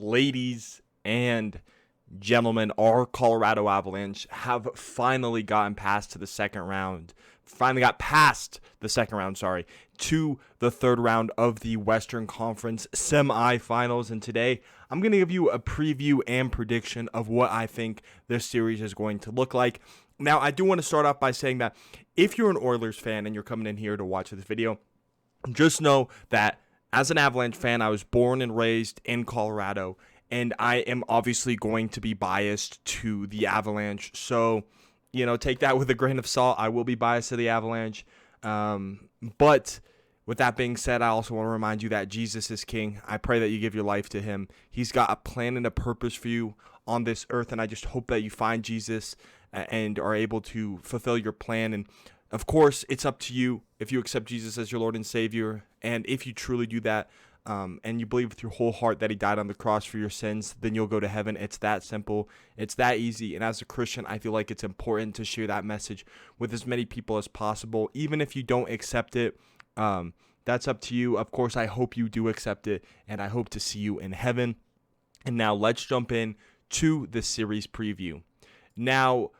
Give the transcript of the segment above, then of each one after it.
ladies and gentlemen, our Colorado Avalanche have finally gotten past the second round, to the third round of the Western Conference semifinals. And today, I'm going to give you a preview and prediction of what I think this series is going to look like. Now, I do want to start off by saying that if you're an Oilers fan and you're coming in here to watch this video, just know that as an Avalanche fan, I was born and raised in Colorado, and I am obviously going to be biased to the Avalanche. So, take that with a grain of salt. I will be biased to the Avalanche. But with that being said, I also want to remind you that Jesus is king. I pray that you give your life to him. He's got a plan and a purpose for you on this earth, and I just hope that you find Jesus and are able to fulfill your plan. And of course, it's up to you if you accept Jesus as your Lord and Savior. And if you truly do that, and you believe with your whole heart that he died on the cross for your sins, then you'll go to heaven. It's that simple. It's that easy. And as a Christian, I feel like it's important to share that message with as many people as possible. Even if you don't accept it, that's up to you. Of course, I hope you do accept it, and I hope to see you in heaven. And now let's jump in to the series preview. Now,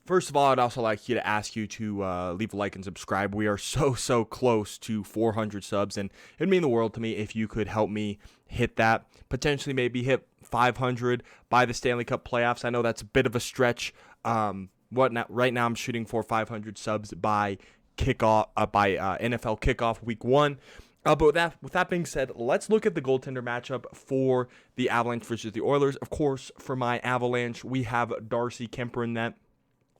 first of all, I'd also like to ask you to leave a like and subscribe. We are so close to 400 subs, and it'd mean the world to me if you could help me hit that. Potentially maybe hit 500 by the Stanley Cup playoffs. I know that's a bit of a stretch. Right now I'm shooting for 500 subs by NFL kickoff week 1. But with that being said, let's look at the goaltender matchup for the Avalanche versus the Oilers. Of course, for my Avalanche, we have Darcy Kuemper in net.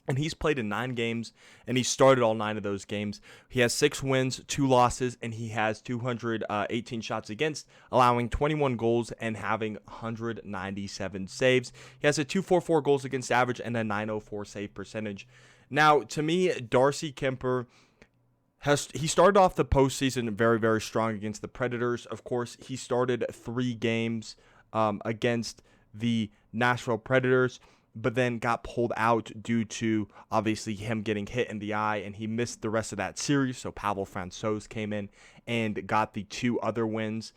And he's played in 9 games, and he started all 9 of those games. He has 6 wins, 2 losses, and he has 218 shots against, allowing 21 goals and having 197 saves. He has a 244 goals against average and a 904 save percentage. Now, to me, Darcy Kuemper he started off the postseason very strong against the Predators. Of course, he started 3 games against the Nashville Predators, but then got pulled out due to obviously him getting hit in the eye, and he missed the rest of that series. So Pavel Francouz came in and got the 2 other wins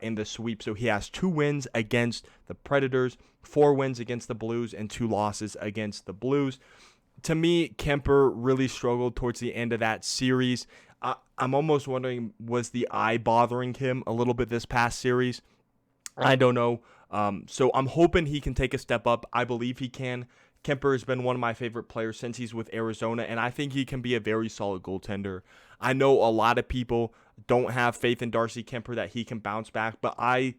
in the sweep. So he has 2 wins against the Predators, 4 wins against the Blues, and 2 losses against the Blues. To me, Kuemper really struggled towards the end of that series. I'm almost wondering, was the eye bothering him a little bit this past series? I don't know. So I'm hoping he can take a step up. I believe he can. Kuemper has been one of my favorite players since he's with Arizona, and I think he can be a very solid goaltender. I know a lot of people don't have faith in Darcy Kuemper that he can bounce back, but I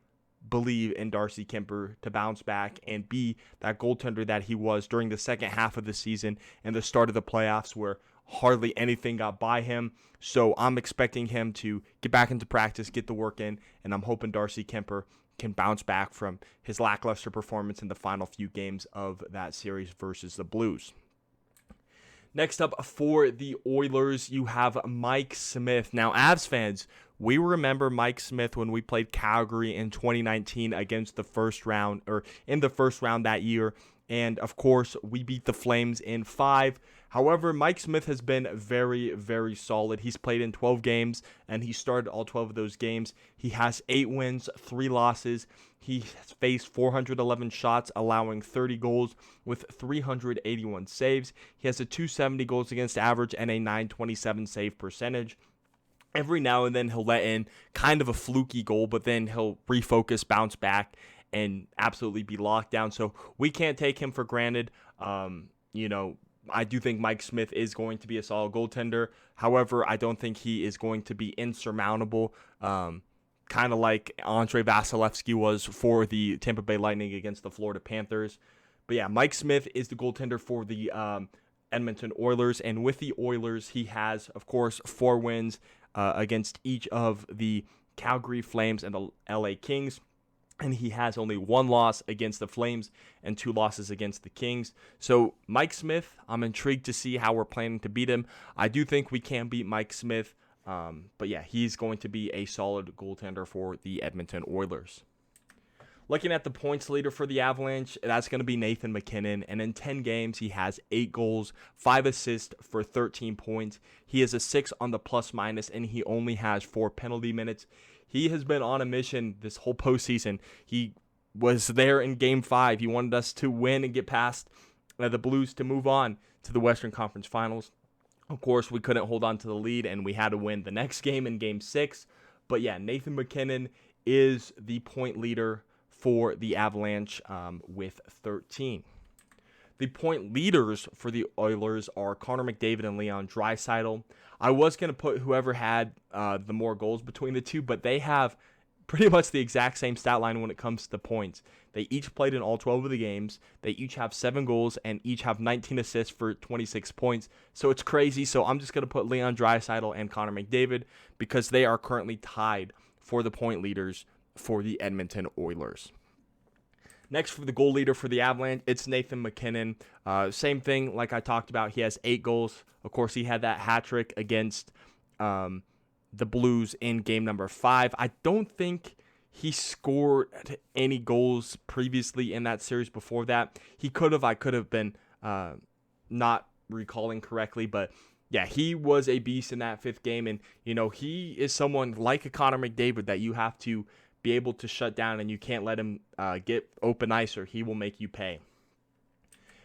believe in Darcy Kuemper to bounce back and be that goaltender that he was during the second half of the season and the start of the playoffs, where hardly anything got by him. So I'm expecting him to get back into practice, get the work in, and I'm hoping Darcy Kuemper can bounce back from his lackluster performance in the final few games of that series versus the Blues. Next up for the Oilers, you have Mike Smith. Now, Avs fans, we remember Mike Smith when we played Calgary in 2019 against the first round, or in the first round that year. And of course, we beat the Flames in 5. However, Mike Smith has been very solid. He's played in 12 games, and he started all 12 of those games. He has 8 wins, 3 losses. He has faced 411 shots, allowing 30 goals with 381 saves. He has a 270 goals against average and a 927 save percentage. Every now and then he'll let in kind of a fluky goal, but then he'll refocus, bounce back, and absolutely be locked down. So we can't take him for granted. I do think Mike Smith is going to be a solid goaltender. However, I don't think he is going to be insurmountable, kind of like Andrei Vasilevsky was for the Tampa Bay Lightning against the Florida Panthers. But yeah, Mike Smith is the goaltender for the Edmonton Oilers. And with the Oilers, he has, of course, 4 wins against each of the Calgary Flames and the LA Kings. And he has only 1 loss against the Flames and 2 losses against the Kings. So Mike Smith, I'm intrigued to see how we're planning to beat him. I do think we can beat Mike Smith. But yeah, he's going to be a solid goaltender for the Edmonton Oilers. Looking at the points leader for the Avalanche, that's going to be Nathan MacKinnon. And in 10 games, he has 8 goals, 5 assists for 13 points. He is a 6 on the plus minus, and he only has 4 penalty minutes. He has been on a mission this whole postseason. He was there in Game 5. He wanted us to win and get past the Blues to move on to the Western Conference Finals. Of course, we couldn't hold on to the lead, and we had to win the next game in Game 6. But yeah, Nathan MacKinnon is the point leader for the Avalanche with 13. The point leaders for the Oilers are Connor McDavid and Leon Draisaitl. I was going to put whoever had the more goals between the two, but they have pretty much the exact same stat line when it comes to points. They each played in all 12 of the games. They each have 7 goals and each have 19 assists for 26 points. So it's crazy. So I'm just going to put Leon Draisaitl and Connor McDavid because they are currently tied for the point leaders for the Edmonton Oilers. Next, for the goal leader for the Avalanche, it's Nathan MacKinnon. Same thing like I talked about. He has 8 goals. Of course, he had that hat trick against the Blues in game number 5. I don't think he scored any goals previously in that series before that. He could have. I could have been not recalling correctly, but yeah, he was a beast in that 5th game. And, you know, he is someone like a Connor McDavid that you have to be able to shut down, and you can't let him get open ice or he will make you pay.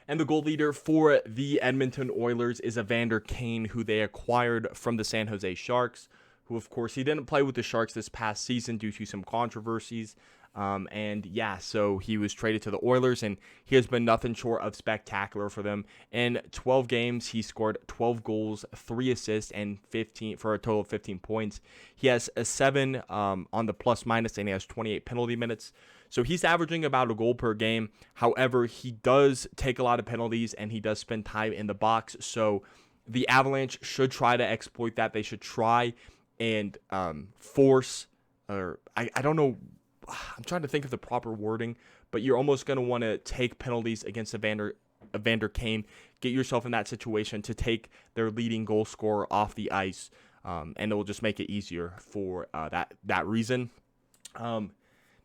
And the goal leader for the Edmonton Oilers is Evander Kane, who they acquired from the San Jose Sharks, who, of course, he didn't play with the Sharks this past season due to some controversies. So he was traded to the Oilers, and he has been nothing short of spectacular for them. In 12 games, he scored 12 goals, 3 assists, and 15 for a total of 15 points. He has a 7 on the plus-minus, and he has 28 penalty minutes. So he's averaging about a goal per game. However, he does take a lot of penalties, and he does spend time in the box. So the Avalanche should try to exploit that. They should try and force, or I don't know, I'm trying to think of the proper wording, but you're almost going to want to take penalties against Evander Kane, get yourself in that situation to take their leading goal scorer off the ice, and it will just make it easier for that reason.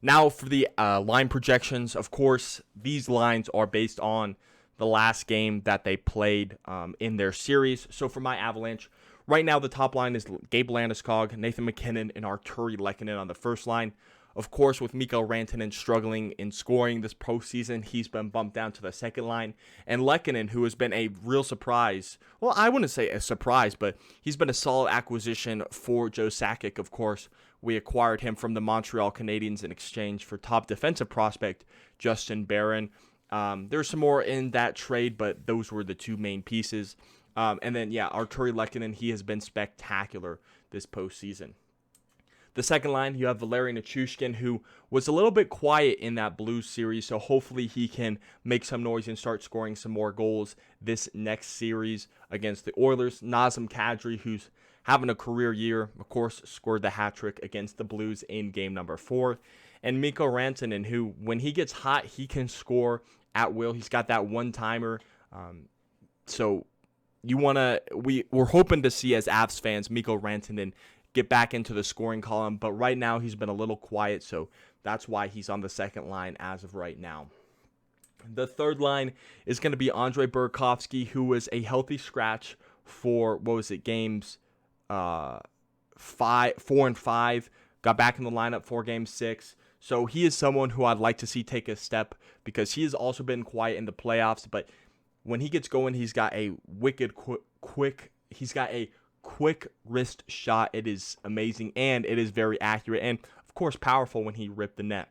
Now for the line projections, of course, these lines are based on the last game that they played in their series. So for my Avalanche, right now the top line is Gabe Landeskog, Nathan MacKinnon, and Arturi Lehkonen on the first line. Of course, with Mikko Rantanen struggling in scoring this postseason, he's been bumped down to the second line. And Lehkonen, who has been a real surprise, well, I wouldn't say a surprise, but he's been a solid acquisition for Joe Sakic. Of course, we acquired him from the Montreal Canadiens in exchange for top defensive prospect Justin Barron. There's some more in that trade, but those were the 2 main pieces. And then, Arturi Lehkonen, he has been spectacular this postseason. The second line, you have Valeri Nichushkin, who was a little bit quiet in that Blues series, so hopefully he can make some noise and start scoring some more goals this next series against the Oilers. Nazem Kadri, who's having a career year, of course, scored the hat trick against the Blues in game number 4. And Mikko Rantanen, who, when he gets hot, he can score at will. He's got that one-timer. So we're hoping to see, as Avs fans, Mikko Rantanen get back into the scoring column, but right now he's been a little quiet, so that's why he's on the second line as of right now. The third line is going to be Andrei Burakovsky, who was a healthy scratch for, games 4 and 5, got back in the lineup for game 6, so he is someone who I'd like to see take a step, because he has also been quiet in the playoffs, but when he gets going, he's got a wicked quick wrist shot. It is amazing, and it is very accurate, and of course powerful when he ripped the net.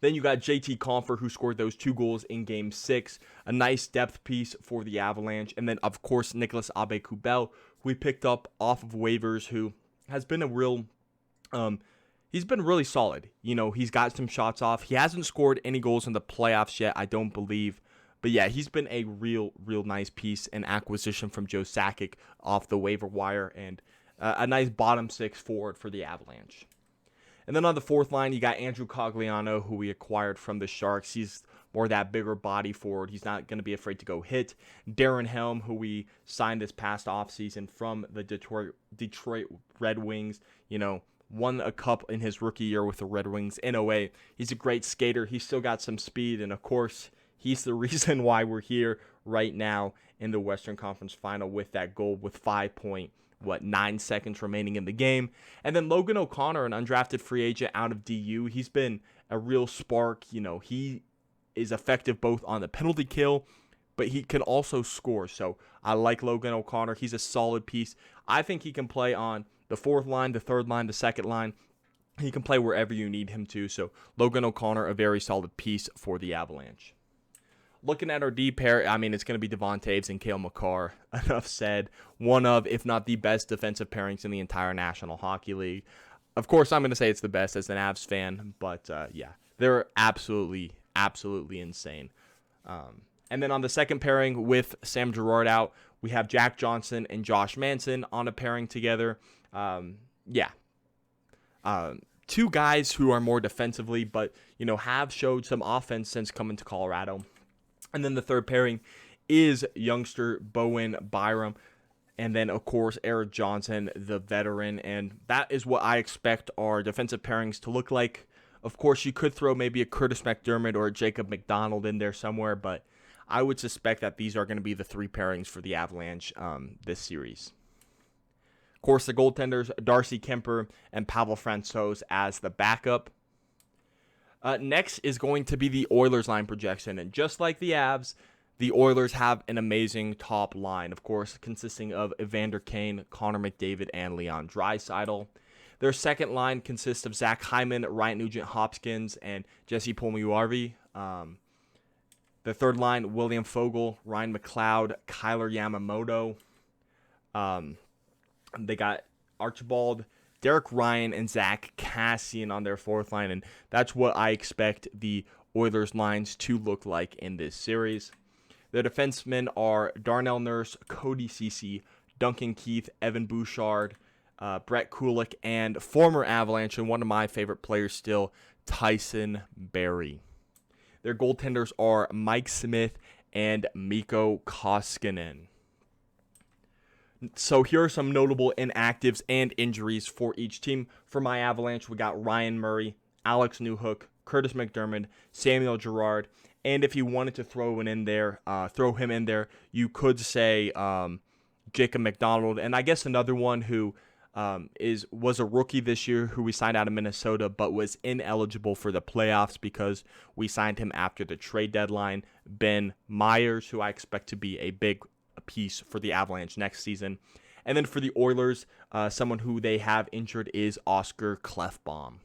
Then you got JT Kuemper, who scored those 2 goals in game 6, a nice depth piece for the Avalanche. And then of course Nicolas Aube-Kubel, who we picked up off of waivers, who has been a real he's been really solid. You know, he's got some shots off. He hasn't scored any goals in the playoffs yet, I don't believe. But yeah, he's been a real nice piece and acquisition from Joe Sakic off the waiver wire, and a nice bottom 6 forward for the Avalanche. And then on the fourth line, you got Andrew Cogliano, who we acquired from the Sharks. He's more that bigger body forward. He's not going to be afraid to go hit. Darren Helm, who we signed this past offseason from the Detroit Red Wings, won a cup in his rookie year with the Red Wings. In a way, he's a great skater. He's still got some speed, and of course, he's the reason why we're here right now in the Western Conference Final with that goal with 5 point 9 seconds remaining in the game. And then Logan O'Connor, an undrafted free agent out of DU, he's been a real spark. He is effective both on the penalty kill, but he can also score. So I like Logan O'Connor. He's a solid piece. I think he can play on the fourth line, the third line, the second line. He can play wherever you need him to. So Logan O'Connor, a very solid piece for the Avalanche. Looking at our D pair, it's going to be Devon Toews and Cale Makar. Enough said. One of, if not the best defensive pairings in the entire National Hockey League. Of course, I'm going to say it's the best as an Avs fan, but they're absolutely insane. And then on the second pairing with Sam Girard out, we have Jack Johnson and Josh Manson on a pairing together. Two guys who are more defensively, but have showed some offense since coming to Colorado. And then the third pairing is youngster Bowen Byram. And then, of course, Eric Johnson, the veteran. And that is what I expect our defensive pairings to look like. Of course, you could throw maybe a Curtis McDermott or a Jacob McDonald in there somewhere. But I would suspect that these are going to be the three pairings for the Avalanche this series. Of course, the goaltenders, Darcy, Kuemper, and Pavel Francouz as the backup. Next is going to be the Oilers line projection. And just like the Avs, the Oilers have an amazing top line, of course, consisting of Evander Kane, Connor McDavid, and Leon Draisaitl. Their second line consists of Zach Hyman, Ryan Nugent-Hopkins, and Jesse Puljujarvi. The third line, William Fogel, Ryan McLeod, Kyler Yamamoto. They got Archibald, Derek Ryan, and Zach Cassian on their fourth line, and that's what I expect the Oilers lines to look like in this series. Their defensemen are Darnell Nurse, Cody Ceci, Duncan Keith, Evan Bouchard, Brett Kulik, and former Avalanche, and one of my favorite players still, Tyson Barrie. Their goaltenders are Mike Smith and Mikko Koskinen. So here are some notable inactives and injuries for each team. For my Avalanche, we got Ryan Murray, Alex Newhook, Curtis McDermott, Samuel Girard, and if you wanted to throw him in there, you could say Jacob McDonald. And I guess another one who was a rookie this year who we signed out of Minnesota but was ineligible for the playoffs because we signed him after the trade deadline, Ben Myers, who I expect to be a big piece for the Avalanche next season. And then for the Oilers, someone who they have injured is Oscar Klefbom.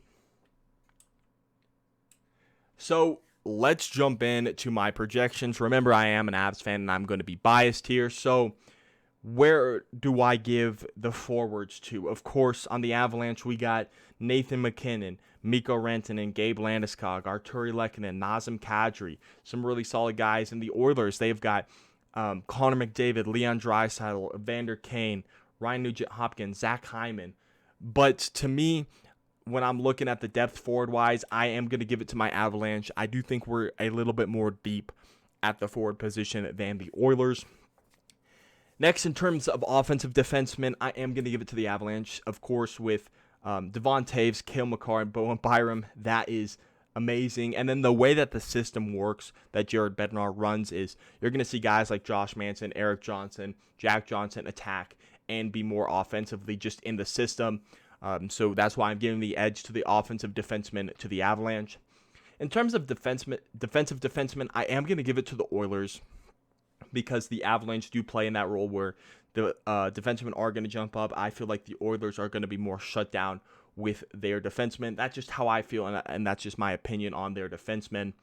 So let's jump in to my projections. Remember, I am an Avs fan and I'm going to be biased here. So where do I give the forwards to? Of course, on the Avalanche, we got Nathan MacKinnon, Mikko Rantanen, Gabe Landeskog, Arturi Lehkonen, Nazem Kadri, some really solid guys. In the Oilers, they've got Connor McDavid, Leon Draisaitl, Evander Kane, Ryan Nugent-Hopkins, Zach Hyman. But to me, when I'm looking at the depth forward-wise, I am going to give it to my Avalanche. I do think we're a little bit more deep at the forward position than the Oilers. Next, in terms of offensive defensemen, I am going to give it to the Avalanche. Of course, with Devon Toews, Cale Makar, and Bowen Byram, that is amazing. And then the way that the system works that Jared Bednar runs is you're going to see guys like Josh Manson, Eric Johnson, Jack Johnson attack and be more offensively just in the system. So that's why I'm giving the edge to the offensive defenseman to the Avalanche. In terms of defensive defensemen, I am going to give it to the Oilers because the Avalanche do play in that role where the defensemen are going to jump up. I feel like the Oilers are going to be more shut down with their defensemen. That's just how I feel, and that's just my opinion on their defensemen.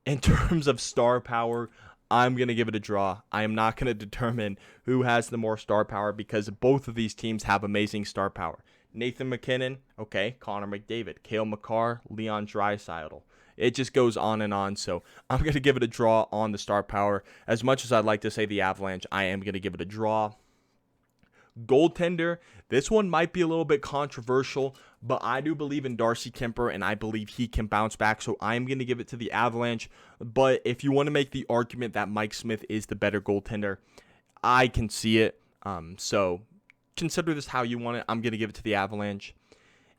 In terms of star power, I'm going to give it a draw. I am not going to determine who has the more star power because both of these teams have amazing star power. Nathan MacKinnon, okay, Connor McDavid, Cale Makar, Leon Draisaitl. It just goes on and on, so I'm going to give it a draw on the star power. As much as I'd like to say the Avalanche, I am going to give it a draw. Goaltender, this one might be a little bit controversial, but I do believe in Darcy Kuemper, and I believe he can bounce back, so I'm going to give it to the Avalanche. But if you want to make the argument that Mike Smith is the better goaltender, I can see it. So consider this how you want it. I'm going to give it to the Avalanche.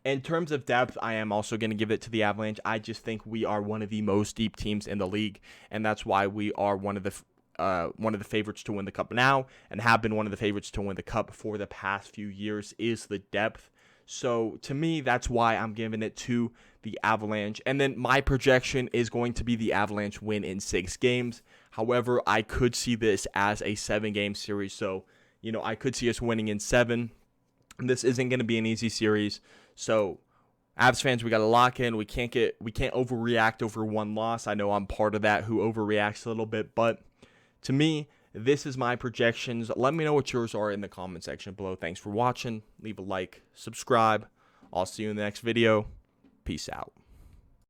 In terms of depth, I am also going to give it to the Avalanche. I just think we are one of the most deep teams in the league, and that's why we are one of the one of the favorites to win the Cup now and have been one of the favorites to win the Cup for the past few years is the depth. So to me, that's why I'm giving it to the Avalanche. And then my projection is going to be the Avalanche win in 6 games. However, I could see this as a 7-game series. So, I could see us winning in 7. This isn't going to be an easy series. So, Avs fans, we got to lock in. We can't overreact over one loss. I know I'm part of that who overreacts a little bit, but to me, this is my projections. Let me know what yours are in the comment section below. Thanks for watching. Leave a like, subscribe. I'll see you in the next video. Peace out.